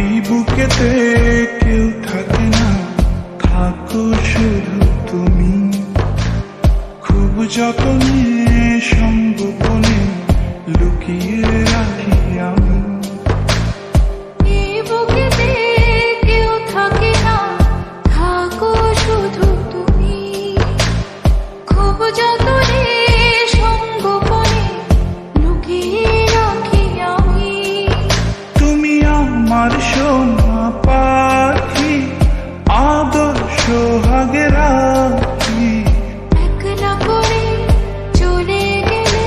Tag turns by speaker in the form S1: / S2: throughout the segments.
S1: এই বুকেতে কেউ থাকে না, থাকো শুধু তুমি। খুব যতনে সংগোপনে লুকিয়ে রাখি আমি।
S2: এই বুকেতে কেউ থাকে না, থাকো শুধু তুমি। খুব যতনে সংগোপনে লুকিয়ে রাখি আমি।
S1: তুমি আমার সোনা পাখি, আদর্শ হাগে রাখি।
S2: একলা করে চলে গেলে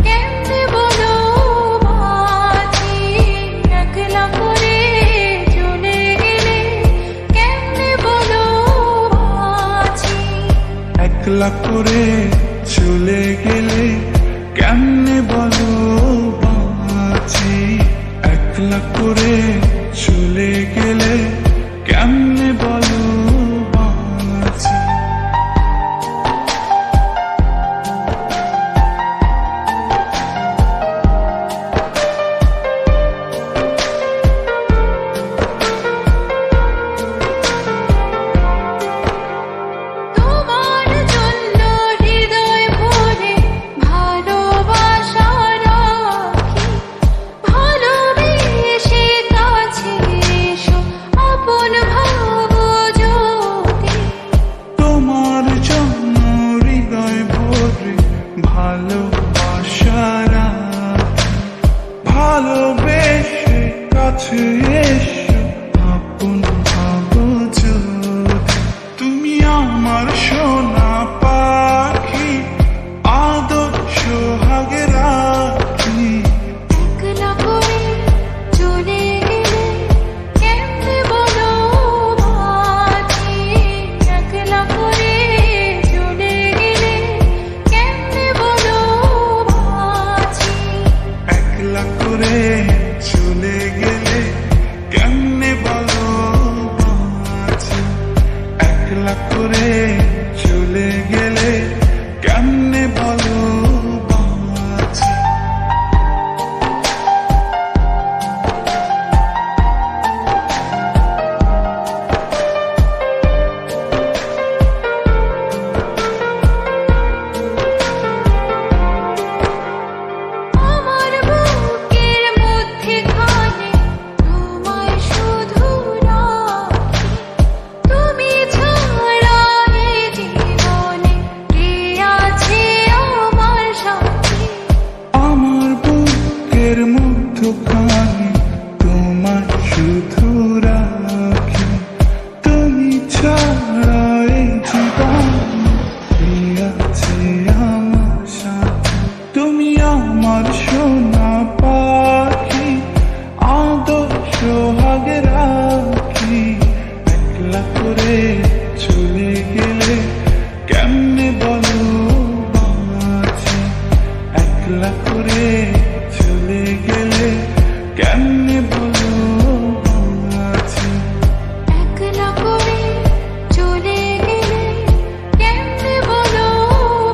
S2: কেমনে বলো বাঁচি। একলা করে চলে গেলে কেমনে বলো বাঁচি।
S1: একলা করে চলে গেলে কেমনে বলো বাঁচি। একলা করে চলে গেলে কেমনে বলো বাঁচি।
S2: তোমার জন্য হৃদয় ভরে ভালোবাসা রাখি। ভালোবেসে কাছে এসো, আপন ভাবো যদি।
S1: তোমার জন্য হৃদয় ভরে ভালোবাসা রাখি। ভালোবেসে কাছে এসো, আপন ভাবো যদি। তুমি আমার সোনা পাখি, আদর্শ হাগে রাখি।
S2: একলা করে চলে গেলে কেমনে বলো বাঁচি। একলা করে চলে গেলে কেমনে বলো বাঁচি।
S1: একলা করে চলে গেলে কেমনে বলো বাঁচি। একলা করে চলে গেলে কেমনে বলো বাঁচি।
S2: আমার বুকের মধ্যে খানে তোমায় শুধু রাখি। তুমি ছাড়া এই জীবনে কে আছে আমার সাথী।
S1: আমার বুকের মধ্যখানে তোমার শুধু রাখি। তুমি ছাড়া এই জীবনে কে আছে আমার সাথে। তুমি আমার সোনা পাখি, আদর্শ হাগে রাখি। একলা করে চলে গেলে কেমনে বলো বাঁচি। একলা করে চলে গেলে কেমনে বলো বাঁচি।
S2: একলা করে চলে গেলে কেমনে বলো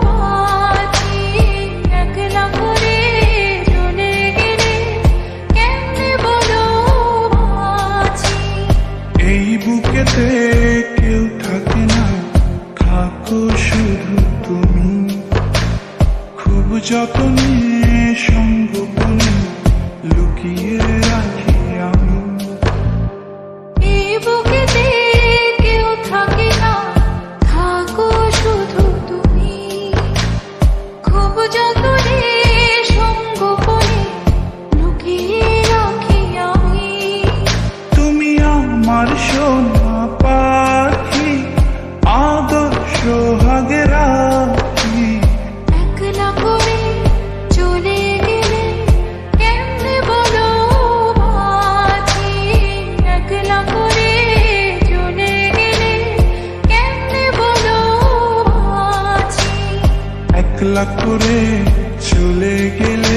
S2: বাঁচি। একলা করে চলে গেলে কেমনে বলো বাঁচি।
S1: এই বুকেতে কেউ থাকে না, থাকো শুধু তুমি। খুব যতনে সংগোপনে লুকিয়ে রাখি আমি।
S2: এই বুকেতে কেউ থাকে না, থাকো শুধু তুমি। খুব যতনে সংগোপনে লুকিয়ে রাখি আমি।
S1: তুমি আমার সোনা পাখি, আদর্শ হাগে রাখি।
S2: একলা করে চলে গেলে কেমনে বলো বাঁচি। একলা করে চলে গেলে কেমনে বলো বাঁচি।
S1: একলা করে চলে গেলে